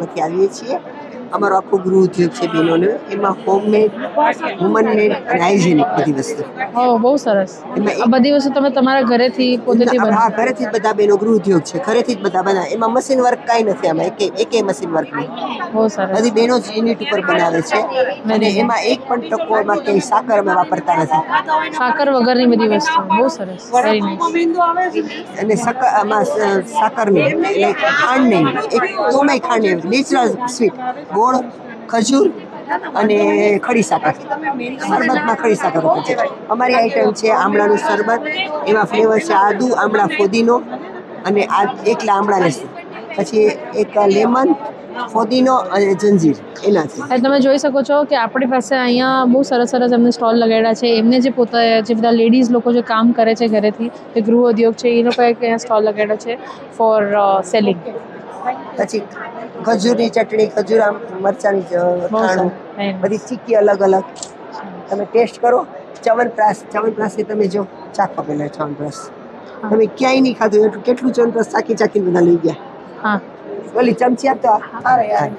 માંથી આવીએ છીએ. અમારો આખો ગૃહ ઉદ્યોગ છે બહેનોનો, એમાં હોમમેડ, વુમનમેડ અને હાઇજેનિક બધી વસ્તુ. બહુ સરસ. એમાં આ બધી વસ્તુ તમે તમારા ઘરેથી પોતેથી હા, બનાવો? ઘરેથી જ બધા બહેનો ગૃહ ઉદ્યોગ છે, ઘરેથી જ બધા બનાવે. એમાં મશીન વર્ક કાંઈ નથી, આમાં એકે મશીન વર્ક નહીં. બહુ સરસ. બધી બહેનો જ યુનિટ ઉપર બનાવે છે અને એમાં એક પણ ટકો એમાં ક્યાંય સાકર અમે વાપરતા નથી. સાકર વગરની બધી વસ્તુ. બહુ સરસ. Very nice. અને આમાં સાકર નહીં, એટલે ખાંડ નહીં, એક તોય ખાંડ નહીં, નેચરલ સ્વીટ, ગોળ, ખજૂર અને ખડી સાકર. શરબતમાં ખડી સાકર હોય છે. અમારી આઈટમ છે આમળાનું શરબત, એમાં ફ્લેવર છે આદુ, આમળા, ફોદીનો અને એકલા આમળા લસણ, પછી એક લેમન, ફોદીનો અને જંજીર એનાથી. તમે જોઈ શકો છો કે આપણી પાસે અહીંયા બહુ સરસ સરસ એમને સ્ટોલ લગાડ્યા છે. એમને જે બધા લેડીઝ લોકો જે કામ કરે છે ઘરેથી, જે ગૃહ ઉદ્યોગ છે, એ લોકોએ અહીંયા સ્ટોલ લગાડ્યો છે ફોર સેલિંગ. પછી ખજૂરની ચટણી, ખજૂર મરચાની અથાણું, બધી ચીક્કી અલગ અલગ. તમે ટેસ્ટ કરો. ચ્યવનપ્રાશ તમે જો ચાખો પેલા ચ્યવનપ્રાશ. તમે ક્યાંય નહીં ખાધું એટલું, કેટલું ચ્યવનપ્રાશ ચાખીને બધા લઈ ગયા. હા, ઓલી ચમચી આપતો.